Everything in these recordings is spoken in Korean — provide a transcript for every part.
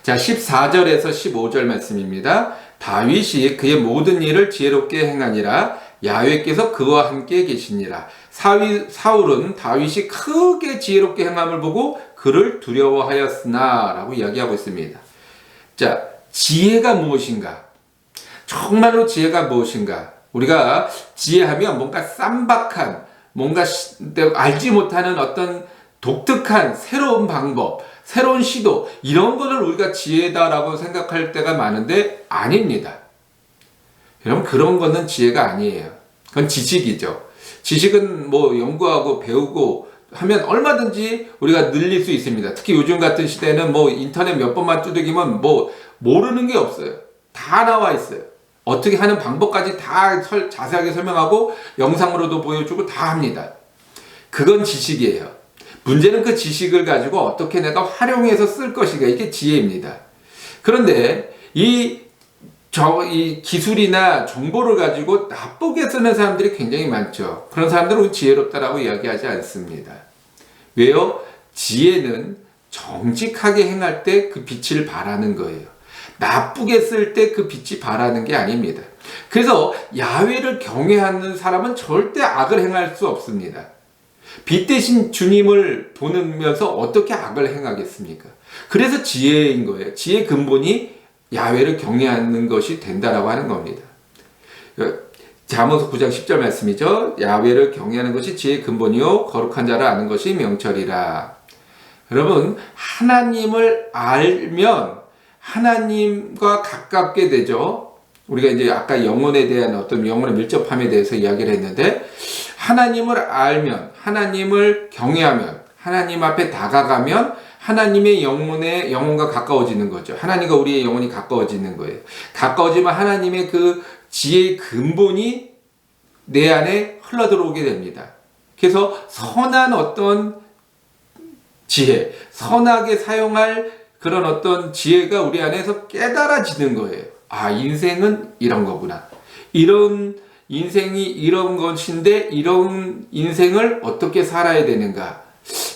자, 14절에서 15절 말씀입니다. 다윗이 그의 모든 일을 지혜롭게 행하니라. 야훼께서 그와 함께 계시니라. 사울은 다윗이 크게 지혜롭게 행함을 보고 그를 두려워하였으나 라고 이야기하고 있습니다. 자, 지혜가 무엇인가? 정말로 지혜가 무엇인가? 우리가 지혜하면 뭔가 쌈박한, 뭔가 알지 못하는 어떤 독특한 새로운 방법, 새로운 시도, 이런 거를 우리가 지혜다라고 생각할 때가 많은데 아닙니다. 여러분, 그런 거는 지혜가 아니에요. 그건 지식이죠. 지식은 뭐 연구하고 배우고 하면 얼마든지 우리가 늘릴 수 있습니다. 특히 요즘 같은 시대는 뭐 인터넷 몇 번만 두들기면 뭐 모르는 게 없어요. 다 나와 있어요. 어떻게 하는 방법까지 다 자세하게 설명하고 영상으로도 보여주고 다 합니다. 그건 지식이에요. 문제는 그 지식을 가지고 어떻게 내가 활용해서 쓸 것인가, 이게 지혜입니다. 그런데 이 기술이나 정보를 가지고 나쁘게 쓰는 사람들이 굉장히 많죠. 그런 사람들은 지혜롭다라고 이야기하지 않습니다. 왜요? 지혜는 정직하게 행할 때 그 빛을 발하는 거예요. 나쁘게 쓸 때 그 빛이 발하는 게 아닙니다. 그래서 야훼를 경외하는 사람은 절대 악을 행할 수 없습니다. 빛 대신 주님을 보면서 어떻게 악을 행하겠습니까? 그래서 지혜인 거예요. 지혜의 근본이 야훼를 경외하는 것이 된다라고 하는 겁니다. 잠언서 9장 10절 말씀이죠. 야훼를 경외하는 것이 지혜의 근본이요 거룩한 자를 아는 것이 명철이라. 여러분, 하나님을 알면 하나님과 가깝게 되죠. 우리가 이제 아까 영혼에 대한 어떤 영혼의 밀접함에 대해서 이야기를 했는데, 하나님을 알면, 하나님을 경외하면, 하나님 앞에 다가가면 하나님의 영혼과 가까워지는 거죠. 하나님과 우리의 영혼이 가까워지는 거예요. 가까워지면 하나님의 그 지혜의 근본이 내 안에 흘러들어오게 됩니다. 그래서 선한 어떤 지혜, 선하게 사용할 그런 어떤 지혜가 우리 안에서 깨달아지는 거예요. 아, 인생은 이런 거구나. 이런 인생이 이런 것인데 이런 인생을 어떻게 살아야 되는가?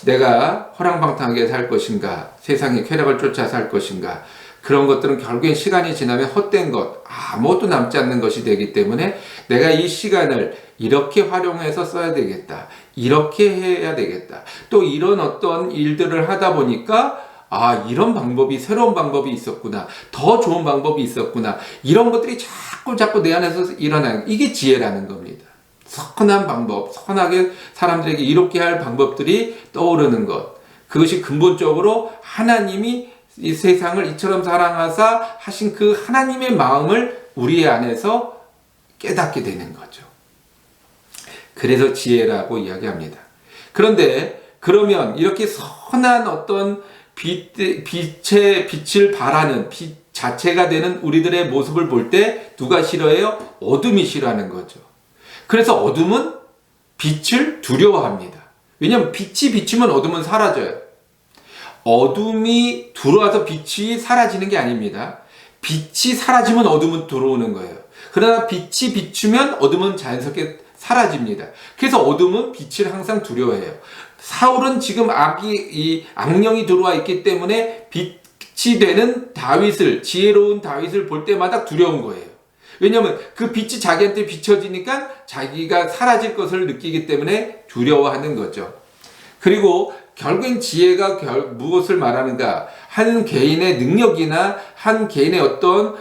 내가 허랑방탕하게 살 것인가? 세상의 쾌락을 쫓아 살 것인가? 그런 것들은 결국엔 시간이 지나면 헛된 것, 아무것도 남지 않는 것이 되기 때문에 내가 이 시간을 이렇게 활용해서 써야 되겠다. 이렇게 해야 되겠다. 또 이런 어떤 일들을 하다 보니까 아, 이런 방법이, 새로운 방법이 있었구나. 더 좋은 방법이 있었구나. 이런 것들이 자꾸 내 안에서 일어나는, 이게 지혜라는 겁니다. 선한 방법, 선하게 사람들에게 이렇게 할 방법들이 떠오르는 것. 그것이 근본적으로 하나님이 이 세상을 이처럼 사랑하사 하신 그 하나님의 마음을 우리 안에서 깨닫게 되는 거죠. 그래서 지혜라고 이야기합니다. 그런데 그러면 이렇게 선한 어떤 빛을 발하는 빛 자체가 되는 우리들의 모습을 볼 때 누가 싫어해요? 어둠이 싫어하는 거죠. 그래서 어둠은 빛을 두려워합니다. 왜냐하면 빛이 비추면 어둠은 사라져요. 어둠이 들어와서 빛이 사라지는 게 아닙니다. 빛이 사라지면 어둠은 들어오는 거예요. 그러나 빛이 비추면 어둠은 자연스럽게 사라집니다. 그래서 어둠은 빛을 항상 두려워해요. 사울은 지금 악령이 들어와 있기 때문에 빛이 되는 다윗을, 지혜로운 다윗을 볼 때마다 두려운 거예요. 왜냐하면 그 빛이 자기한테 비춰지니까 자기가 사라질 것을 느끼기 때문에 두려워하는 거죠. 그리고 결국엔 지혜가 무엇을 말하는가? 한 개인의 능력이나 한 개인의 어떤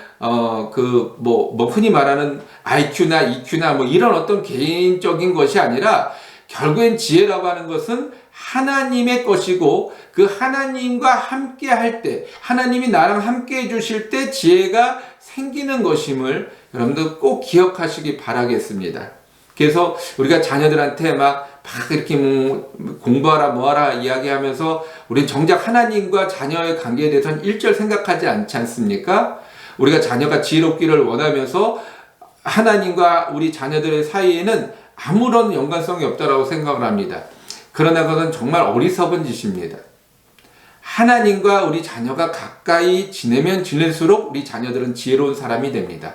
흔히 말하는 IQ나 EQ나 뭐 이런 어떤 개인적인 것이 아니라 결국엔 지혜라고 하는 것은 하나님의 것이고 그 하나님과 함께 할 때, 하나님이 나랑 함께 해주실 때 지혜가 생기는 것임을 여러분들 꼭 기억하시기 바라겠습니다. 그래서 우리가 자녀들한테 막 이렇게 공부하라 뭐하라 이야기하면서 우리 정작 하나님과 자녀의 관계에 대해서는 일절 생각하지 않지 않습니까? 우리가 자녀가 지혜롭기를 원하면서 하나님과 우리 자녀들의 사이에는 아무런 연관성이 없다고 생각을 합니다. 그러나 그것은 정말 어리석은 짓입니다. 하나님과 우리 자녀가 가까이 지내면 지낼수록 우리 자녀들은 지혜로운 사람이 됩니다.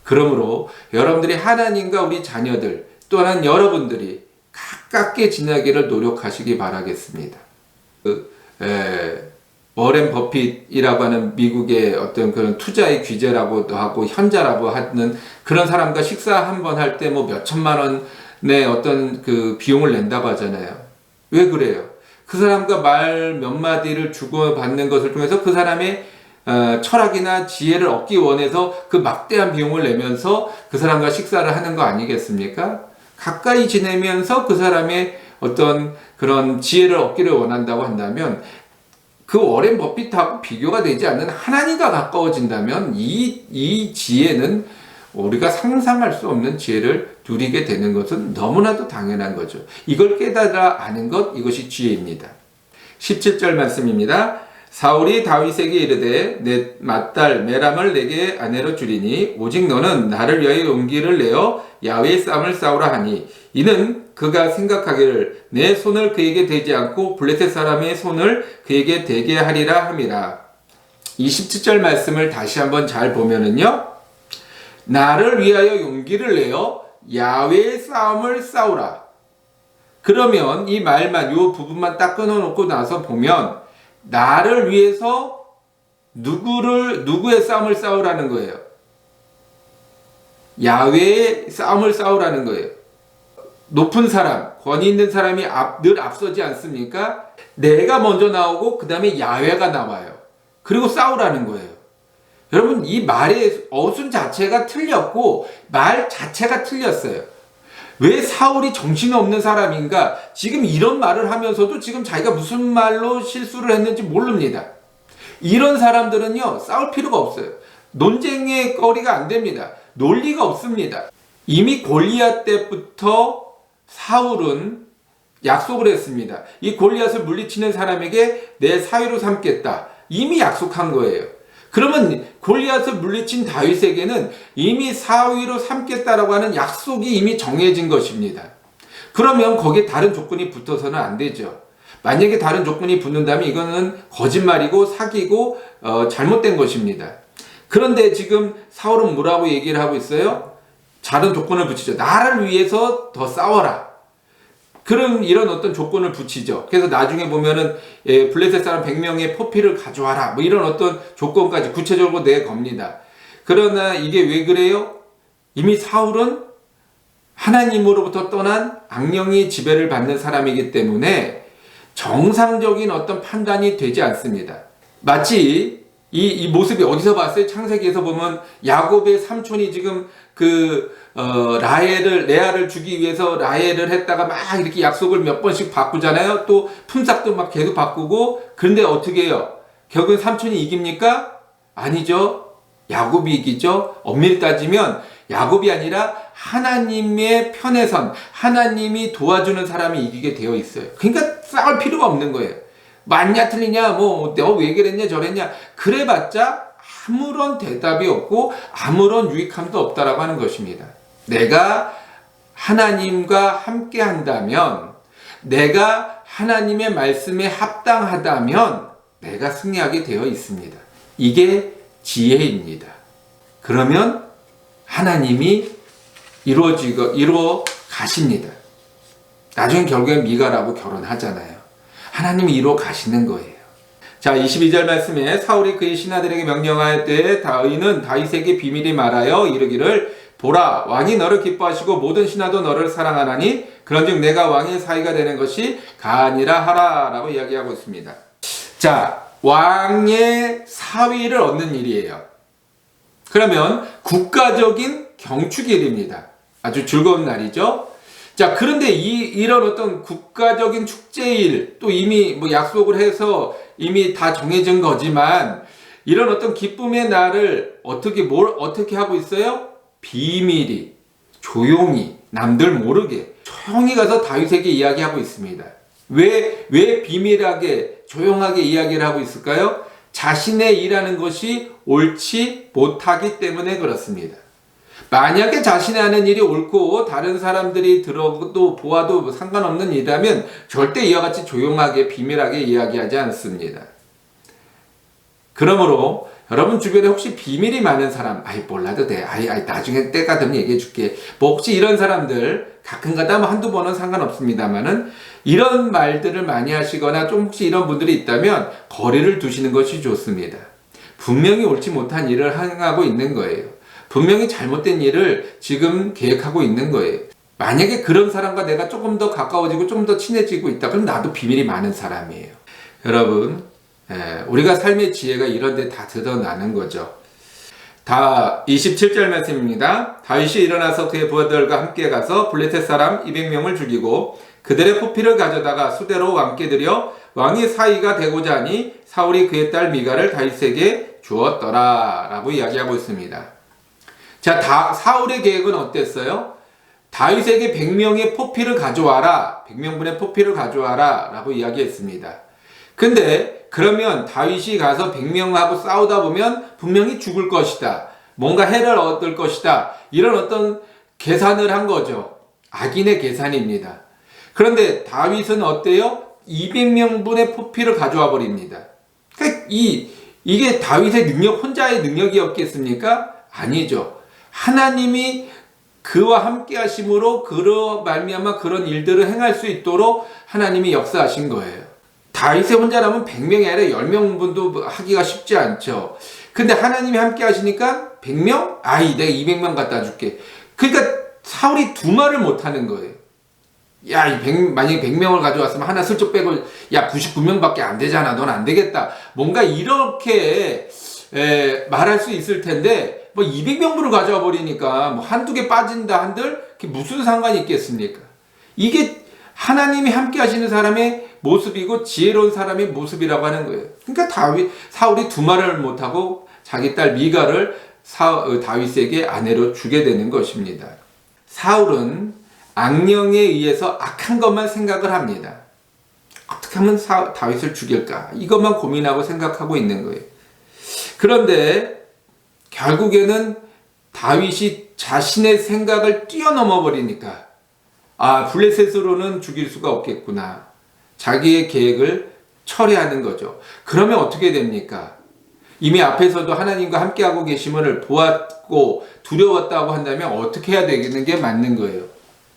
그러므로 여러분들이 하나님과 우리 자녀들 또한 여러분들이 가깝게 지내기를 노력하시기 바라겠습니다. 워렌 버핏이라고 하는 미국의 어떤 그런 투자의 귀재라고도 하고 현자라고 하는 그런 사람과 식사 한 번 할 때 뭐 몇 천만 원의 어떤 그 비용을 낸다고 하잖아요. 왜 그래요? 그 사람과 말 몇 마디를 주고받는 것을 통해서 그 사람의 철학이나 지혜를 얻기 원해서 그 막대한 비용을 내면서 그 사람과 식사를 하는 거 아니겠습니까? 가까이 지내면서 그 사람의 어떤 그런 지혜를 얻기를 원한다고 한다면 그 워렌 버핏하고 비교가 되지 않는 하나님과 가까워진다면 이 지혜는 우리가 상상할 수 없는 지혜를 누리게 되는 것은 너무나도 당연한 거죠. 이걸 깨달아 아는 것, 이것이 지혜입니다. 17절 말씀입니다. 사울이 다윗에게 이르되 내 맏딸 메람을 내게 아내로 주리니 오직 너는 나를 위하여 용기를 내어 야훼의 싸움을 싸우라 하니 이는 그가 생각하기를 내 손을 그에게 대지 않고 블레셋 사람의 손을 그에게 대게 하리라 함이라. 이 17절 말씀을 다시 한번 잘 보면은요, 나를 위하여 용기를 내어 야훼의 싸움을 싸우라. 그러면 이 말만, 이 부분만 딱 끊어놓고 나서 보면 나를 위해서 누구의 싸움을 싸우라는 거예요? 야훼의 싸움을 싸우라는 거예요. 높은 사람, 권위 있는 사람이 늘 앞서지 않습니까? 내가 먼저 나오고 그 다음에 야훼가 나와요. 그리고 싸우라는 거예요. 여러분, 이 말의 어순 자체가 틀렸고 말 자체가 틀렸어요. 왜 사울이 정신없는 사람인가? 지금 이런 말을 하면서도 지금 자기가 무슨 말로 실수를 했는지 모릅니다. 이런 사람들은요, 싸울 필요가 없어요. 논쟁의 거리가 안 됩니다. 논리가 없습니다. 이미 골리앗 때부터 사울은 약속을 했습니다. 이 골리앗을 물리치는 사람에게 내 사위로 삼겠다. 이미 약속한 거예요. 그러면 골리앗을 물리친 다윗에게는 이미 사위로 삼겠다라고 하는 약속이 이미 정해진 것입니다. 그러면 거기에 다른 조건이 붙어서는 안 되죠. 만약에 다른 조건이 붙는다면 이거는 거짓말이고 사기고 잘못된 것입니다. 그런데 지금 사울은 뭐라고 얘기를 하고 있어요? 다른 조건을 붙이죠. 나를 위해서 더 싸워라. 그런 이런 어떤 조건을 붙이죠. 그래서 나중에 보면은 블레셋 사람 100명의 포피를 가져와라. 뭐 이런 어떤 조건까지 구체적으로 내겁니다. 그러나 이게 왜 그래요? 이미 사울은 하나님으로부터 떠난 악령의 지배를 받는 사람이기 때문에 정상적인 어떤 판단이 되지 않습니다. 마치 이 모습이 어디서 봤어요? 창세기에서 보면 야곱의 삼촌이 지금 레아를 주기 위해서 라헬을 했다가 막 이렇게 약속을 몇 번씩 바꾸잖아요. 또 품삯도 막 계속 바꾸고. 그런데 어떻게 해요? 결국은 삼촌이 이깁니까? 아니죠. 야곱이 이기죠. 엄밀히 따지면 야곱이 아니라 하나님의 편에 선, 하나님이 도와주는 사람이 이기게 되어 있어요. 그러니까 싸울 필요가 없는 거예요. 맞냐 틀리냐, 뭐 너 왜 그랬냐 저랬냐 그래봤자 아무런 대답이 없고 아무런 유익함도 없다라고 하는 것입니다. 내가 하나님과 함께 한다면, 내가 하나님의 말씀에 합당하다면 내가 승리하게 되어 있습니다. 이게 지혜입니다. 그러면 하나님이 이루어 가십니다. 나중에 결국엔 미갈하고 결혼하잖아요. 하나님이 이루어 가시는 거예요. 자, 22절 말씀에 사울이 그의 신하들에게 명령할 때 다윗은 다윗에게 비밀히 말하여 이르기를 보라, 왕이 너를 기뻐하시고 모든 신하도 너를 사랑하나니 그런즉 내가 왕의 사위가 되는 것이 가하니라 하라 라고 이야기하고 있습니다. 자, 왕의 사위를 얻는 일이에요. 그러면 국가적인 경축일입니다. 아주 즐거운 날이죠. 자, 그런데 이런 어떤 국가적인 축제일, 또 이미 뭐 약속을 해서 이미 다 정해진 거지만, 이런 어떤 기쁨의 날을 어떻게 하고 있어요? 비밀히, 조용히, 남들 모르게, 조용히 가서 다윗에게 이야기하고 있습니다. 왜 비밀하게, 조용하게 이야기를 하고 있을까요? 자신의 일하는 것이 옳지 못하기 때문에 그렇습니다. 만약에 자신이 하는 일이 옳고 다른 사람들이 들어도 보아도 상관없는 일이라면 절대 이와 같이 조용하게 비밀하게 이야기하지 않습니다. 그러므로 여러분 주변에 혹시 비밀이 많은 사람, 몰라도 돼. 나중에 때가 되면 얘기해 줄게. 뭐 혹시 이런 사람들 가끔가다 한두 번은 상관없습니다만은 이런 말들을 많이 하시거나 좀 혹시 이런 분들이 있다면 거리를 두시는 것이 좋습니다. 분명히 옳지 못한 일을 행하고 있는 거예요. 분명히 잘못된 일을 지금 계획하고 있는 거예요. 만약에 그런 사람과 내가 조금 더 가까워지고 좀 더 친해지고 있다. 그럼 나도 비밀이 많은 사람이에요. 여러분, 우리가 삶의 지혜가 이런 데 다 드러나는 거죠. 다 27절 말씀입니다. 다윗이 일어나서 그의 부하들과 함께 가서 블레셋 사람 200명을 죽이고 그들의 포피를 가져다가 수대로 왕께 드려 왕이 사위가 되고자 하니 사울이 그의 딸 미갈을 다윗에게 주었더라 라고 이야기하고 있습니다. 자, 사울의 계획은 어땠어요? 다윗에게 100명의 포피를 가져와라, 100명분의 포피를 가져와라 라고 이야기했습니다. 근데 그러면 다윗이 가서 100명하고 싸우다 보면 분명히 죽을 것이다, 뭔가 해를 얻을 것이다, 이런 어떤 계산을 한 거죠. 악인의 계산입니다. 그런데 다윗은 어때요? 200명분의 포피를 가져와 버립니다. 그러니까 이게 다윗의 능력, 혼자의 능력이었겠습니까? 아니죠. 하나님이 그와 함께 하심으로 그로 말미암아 그런 일들을 행할 수 있도록 하나님이 역사하신 거예요. 다윗의 혼자라면 100명이 아니라 10명분도 하기가 쉽지 않죠. 근데 하나님이 함께 하시니까 100명? 아이, 내가 200명 갖다 줄게. 그러니까 사울이 두 말을 못 하는 거예요. 야, 만약에 100명을 가져왔으면 하나 슬쩍 빼고, 야, 99명밖에 안 되잖아. 넌 안 되겠다. 뭔가 이렇게 말할 수 있을 텐데, 뭐 200명분을 가져와 버리니까 뭐 한두 개 빠진다 한들 그게 무슨 상관이 있겠습니까? 이게 하나님이 함께 하시는 사람의 모습이고 지혜로운 사람의 모습이라고 하는 거예요. 그러니까 사울이 두 말을 못하고 자기 딸 미갈을 다윗에게 아내로 주게 되는 것입니다. 사울은 악령에 의해서 악한 것만 생각을 합니다. 어떻게 하면 다윗을 죽일까? 이것만 고민하고 생각하고 있는 거예요. 그런데 결국에는 다윗이 자신의 생각을 뛰어넘어 버리니까 블레셋으로는 죽일 수가 없겠구나. 자기의 계획을 철회하는 거죠. 그러면 어떻게 됩니까? 이미 앞에서도 하나님과 함께하고 계심을 보았고 두려웠다고 한다면 어떻게 해야 되는 게 맞는 거예요?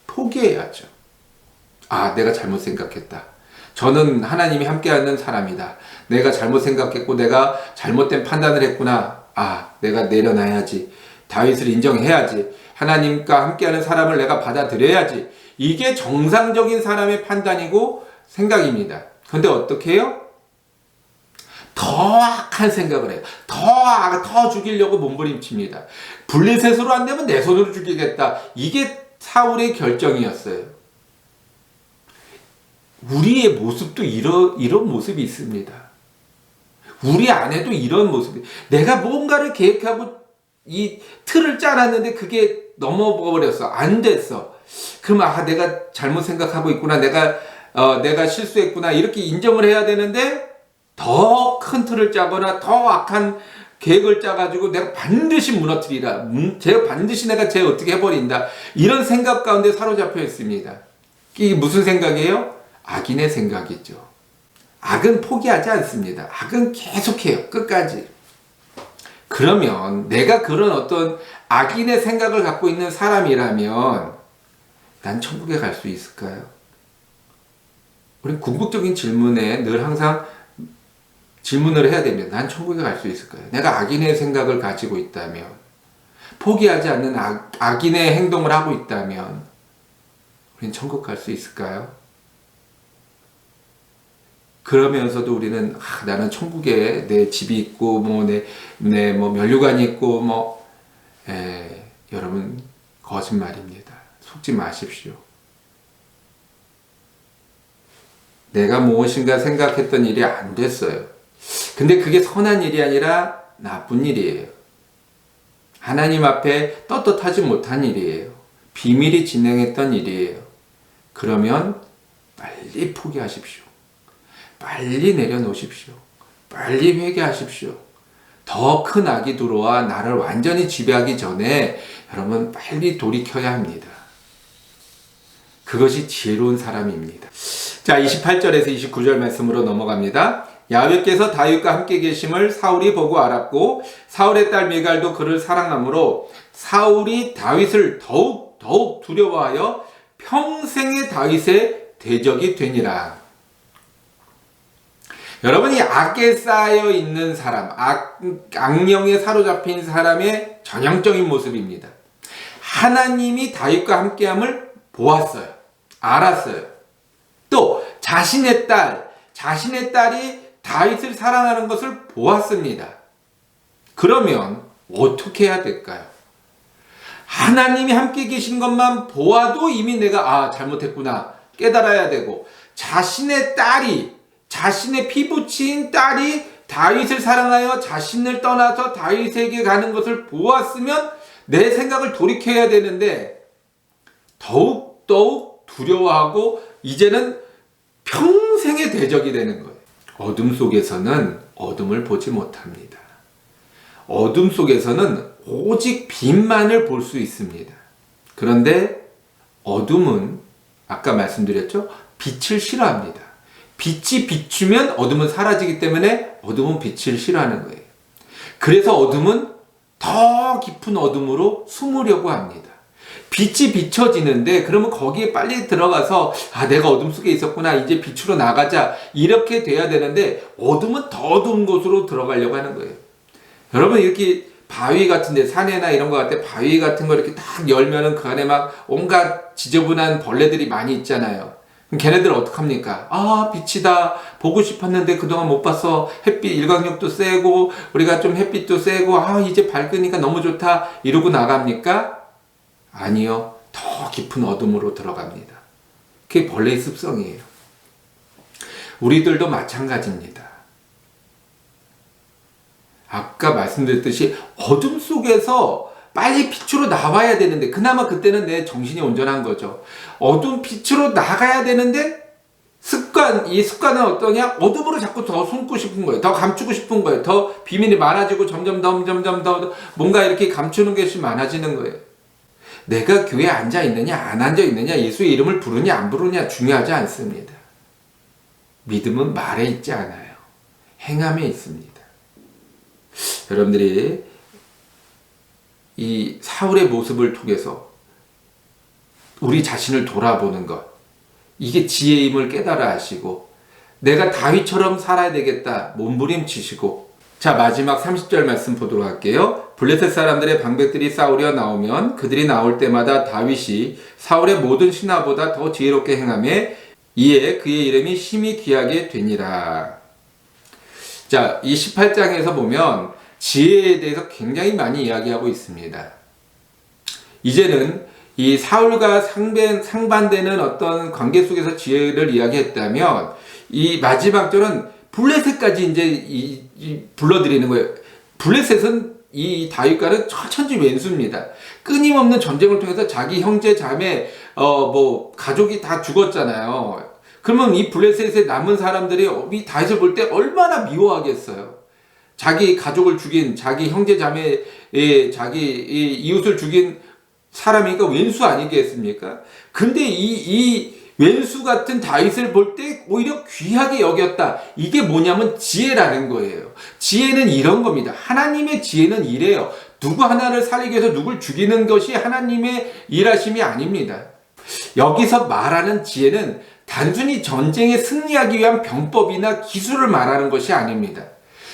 포기해야죠. 내가 잘못 생각했다. 저는 하나님이 함께하는 사람이다. 내가 잘못 생각했고 내가 잘못된 판단을 했구나. 내가 내려놔야지. 다윗을 인정해야지. 하나님과 함께하는 사람을 내가 받아들여야지. 이게 정상적인 사람의 판단이고 생각입니다. 그런데 어떻게 해요? 더 악한 생각을 해요. 더 죽이려고 몸부림칩니다. 블레셋으로 안 되면 내 손으로 죽이겠다. 이게 사울의 결정이었어요. 우리의 모습도 이런 모습이 있습니다. 우리 안에도 이런 모습이, 내가 뭔가를 계획하고 이 틀을 짜놨는데 그게 넘어버렸어. 안 됐어. 그럼 내가 잘못 생각하고 있구나. 내가 실수했구나. 이렇게 인정을 해야 되는데 더 큰 틀을 짜거나 더 악한 계획을 짜가지고 내가 반드시 무너뜨리라. 반드시 내가 어떻게 해버린다. 이런 생각 가운데 사로잡혀 있습니다. 이게 무슨 생각이에요? 악인의 생각이죠. 악은 포기하지 않습니다. 악은 계속해요. 끝까지. 그러면 내가 그런 어떤 악인의 생각을 갖고 있는 사람이라면 난 천국에 갈 수 있을까요? 우리 궁극적인 질문에 늘 항상 질문을 해야 됩니다. 난 천국에 갈 수 있을까요? 내가 악인의 생각을 가지고 있다면, 포기하지 않는 악인의 행동을 하고 있다면 우리는 천국 갈 수 있을까요? 그러면서도 우리는 나는 천국에 내 집이 있고 내 면류관이 있고 여러분, 거짓말입니다. 속지 마십시오. 내가 무엇인가 생각했던 일이 안 됐어요. 근데 그게 선한 일이 아니라 나쁜 일이에요. 하나님 앞에 떳떳하지 못한 일이에요. 비밀이 진행했던 일이에요. 그러면 빨리 포기하십시오. 빨리 내려놓으십시오. 빨리 회개하십시오. 더 큰 악이 들어와 나를 완전히 지배하기 전에 여러분 빨리 돌이켜야 합니다. 그것이 지혜로운 사람입니다. 자, 28절에서 29절 말씀으로 넘어갑니다. 야훼께서 다윗과 함께 계심을 사울이 보고 알았고 사울의 딸 미갈도 그를 사랑하므로 사울이 다윗을 더욱 두려워하여 평생의 다윗의 대적이 되니라. 여러분이 악에 쌓여 있는 사람, 악령에 사로잡힌 사람의 전형적인 모습입니다. 하나님이 다윗과 함께함을 보았어요. 알았어요. 또 자신의 딸이 다윗을 사랑하는 것을 보았습니다. 그러면 어떻게 해야 될까요? 하나님이 함께 계신 것만 보아도 이미 내가 잘못했구나 깨달아야 되고, 자신의 피부치인 딸이 다윗을 사랑하여 자신을 떠나서 다윗에게 가는 것을 보았으면 내 생각을 돌이켜야 되는데 더욱 두려워하고 이제는 평생의 대적이 되는 거예요. 어둠 속에서는 어둠을 보지 못합니다. 어둠 속에서는 오직 빛만을 볼 수 있습니다. 그런데 어둠은 아까 말씀드렸죠? 빛을 싫어합니다. 빛이 비추면 어둠은 사라지기 때문에 어둠은 빛을 싫어하는 거예요. 그래서 어둠은 더 깊은 어둠으로 숨으려고 합니다. 빛이 비춰지는데 그러면 거기에 빨리 들어가서 내가 어둠 속에 있었구나, 이제 빛으로 나가자, 이렇게 돼야 되는데 어둠은 더 어두운 곳으로 들어가려고 하는 거예요. 여러분, 이렇게 바위 같은데, 산에나 이런 거 같아 바위 같은 거 이렇게 딱 열면은 그 안에 막 온갖 지저분한 벌레들이 많이 있잖아요. 그럼 걔네들 어떡합니까? 빛이다, 보고 싶었는데 그동안 못 봤어, 햇빛 일광욕도 세고 우리가 좀 햇빛도 세고 이제 밝으니까 너무 좋다 이러고 나갑니까? 아니요, 더 깊은 어둠으로 들어갑니다. 그게 벌레의 습성이에요. 우리들도 마찬가지입니다. 아까 말씀드렸듯이 어둠 속에서 빨리 빛으로 나와야 되는데, 그나마 그때는 내 정신이 온전한 거죠. 어둠 빛으로 나가야 되는데 이 습관은 어떠냐? 어둠으로 자꾸 더 숨고 싶은 거예요. 더 감추고 싶은 거예요. 더 비밀이 많아지고 점점 더 뭔가 이렇게 감추는 것이 많아지는 거예요. 내가 교회에 앉아 있느냐 안 앉아 있느냐, 예수의 이름을 부르냐 안 부르냐 중요하지 않습니다. 믿음은 말에 있지 않아요. 행함에 있습니다. 여러분들이 이 사울의 모습을 통해서 우리 자신을 돌아보는 것, 이게 지혜임을 깨달아 하시고 내가 다윗처럼 살아야 되겠다 몸부림치시고, 자, 마지막 30절 말씀 보도록 할게요. 블레셋 사람들의 방백들이 싸우려 나오면 그들이 나올 때마다 다윗이 사울의 모든 신하보다 더 지혜롭게 행하며 이에 그의 이름이 심히 귀하게 되니라. 자, 이 18장에서 보면 지혜에 대해서 굉장히 많이 이야기하고 있습니다. 이제는 이 사울과 상반되는 어떤 관계 속에서 지혜를 이야기했다면, 이 마지막 절은 블레셋까지 이제 불러들이는 거예요. 블레셋은 이 다윗과는 천지왼수입니다. 끊임없는 전쟁을 통해서 자기 형제 자매 가족이 다 죽었잖아요. 그러면 이 블레셋에 남은 사람들이 이 다윗을 볼 때 얼마나 미워하겠어요. 자기 가족을 죽인, 자기 형제 자매의 자기 이웃을 죽인 사람이니까 왼수 아니겠습니까? 근데 이 왼수 같은 다윗을 볼 때 오히려 귀하게 여겼다. 이게 뭐냐면 지혜라는 거예요. 지혜는 이런 겁니다. 하나님의 지혜는 이래요. 누구 하나를 살리기 위해서 누굴 죽이는 것이 하나님의 일하심이 아닙니다. 여기서 말하는 지혜는 단순히 전쟁에 승리하기 위한 병법이나 기술을 말하는 것이 아닙니다.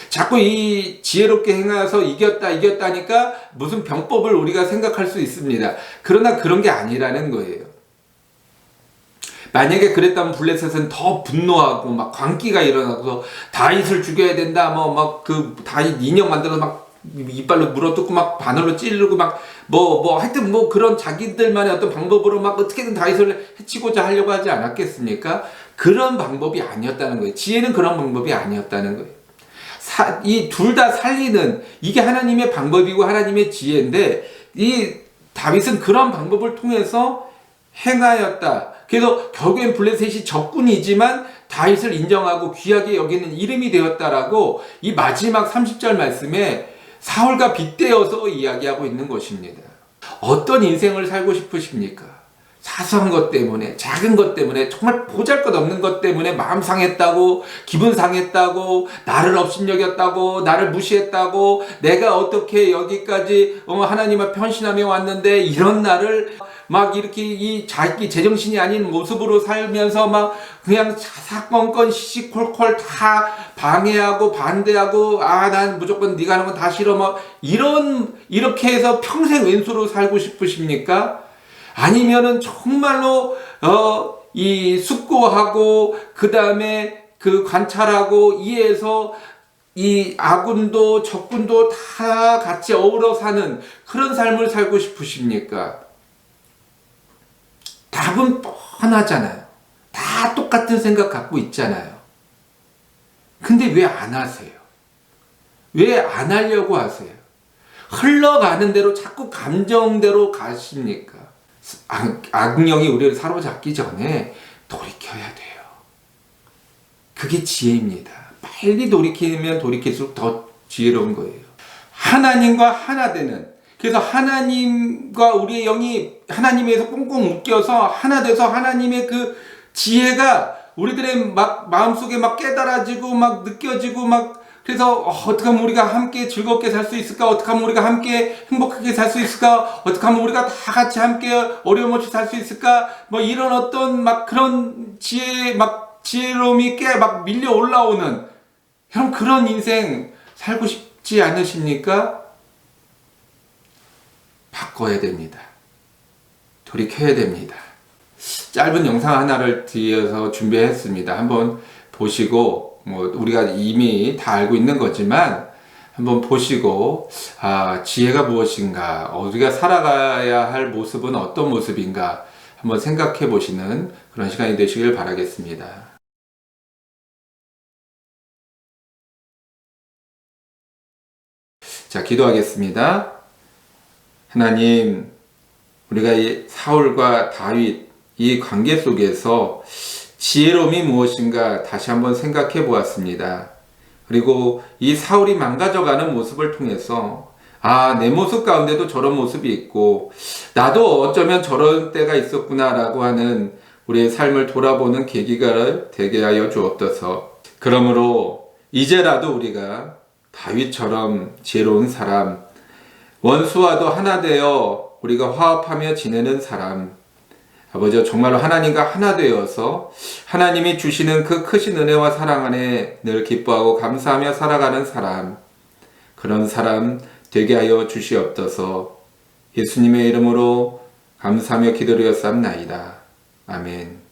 자꾸 이 지혜롭게 행해서 이겼다니까 무슨 병법을 우리가 생각할 수 있습니다. 그러나 그런 게 아니라는 거예요. 만약에 그랬다면 블레셋은 더 분노하고 막 광기가 일어나서 다윗을 죽여야 된다, 그 다윗 인형 만들어서 막 이빨로 물어뜯고 막 바늘로 찌르고 하여튼 그런 자기들만의 어떤 방법으로 막 어떻게든 다윗을 해치고자 하려고 하지 않았겠습니까? 그런 방법이 아니었다는 거예요. 지혜는 그런 방법이 아니었다는 거예요. 이 둘 다 살리는, 이게 하나님의 방법이고 하나님의 지혜인데, 이 다윗은 그런 방법을 통해서 행하였다. 그래서 결국엔 블레셋이 적군이지만 다윗을 인정하고 귀하게 여기는 이름이 되었다라고 이 마지막 30절 말씀에 사울과 빗대어서 이야기하고 있는 것입니다. 어떤 인생을 살고 싶으십니까? 사소한 것 때문에, 작은 것 때문에, 정말 보잘것없는 것 때문에 마음 상했다고, 기분 상했다고, 나를 업신여겼다고, 나를 무시했다고, 내가 어떻게 여기까지 하나님 앞에 헌신하며 왔는데 이런 나를 막 이렇게 이 자기 제정신이 아닌 모습으로 살면서 막 그냥 사사건건 시시콜콜 다 방해하고 반대하고 난 무조건 네가 하는 건 다 싫어 뭐 이렇게 해서 평생 왼수로 살고 싶으십니까? 아니면은 정말로 이 숙고하고 그 다음에 그 관찰하고 이해해서 이 아군도 적군도 다 같이 어우러 사는 그런 삶을 살고 싶으십니까? 답은 뻔하잖아요. 다 똑같은 생각 갖고 있잖아요. 근데 왜 안 하세요? 왜 안 하려고 하세요? 흘러가는 대로 자꾸 감정대로 가십니까? 악령이 우리를 사로잡기 전에 돌이켜야 돼요. 그게 지혜입니다. 빨리 돌이키면 돌이킬수록 더 지혜로운 거예요. 하나님과 하나 되는, 그래서 하나님과 우리의 영이 하나님에서 꽁꽁 묶여서 하나 돼서 하나님의 그 지혜가 우리들의 막 마음속에 막 깨달아지고 막 느껴지고 막 그래서 어떻게 하면 우리가 함께 즐겁게 살 수 있을까? 어떻게 하면 우리가 함께 행복하게 살 수 있을까? 어떻게 하면 우리가 다 같이 함께 어려움 없이 살 수 있을까? 뭐 이런 어떤 막 그런 지혜로움이 막 밀려 올라오는 여러분 그런 인생 살고 싶지 않으십니까? 바꿔야 됩니다. 돌이켜야 됩니다. 짧은 영상 하나를 뒤에서 준비했습니다. 한번 보시고 우리가 이미 다 알고 있는 거지만 한번 보시고 지혜가 무엇인가, 우리가 살아가야 할 모습은 어떤 모습인가 한번 생각해 보시는 그런 시간이 되시길 바라겠습니다. 자, 기도하겠습니다. 하나님, 우리가 이 사울과 다윗 이 관계 속에서 지혜로움이 무엇인가 다시 한번 생각해 보았습니다. 그리고 이 사울이 망가져가는 모습을 통해서 내 모습 가운데도 저런 모습이 있고 나도 어쩌면 저런 때가 있었구나라고 하는 우리의 삶을 돌아보는 계기가 되게 하여 주옵소서. 그러므로 이제라도 우리가 다윗처럼 지혜로운 사람, 원수와도 하나 되어 우리가 화합하며 지내는 사람, 아버지 정말로 하나님과 하나 되어서 하나님이 주시는 그 크신 은혜와 사랑 안에 늘 기뻐하고 감사하며 살아가는 사람, 그런 사람 되게 하여 주시옵소서. 예수님의 이름으로 감사하며 기도드렸사옵나이다. 아멘.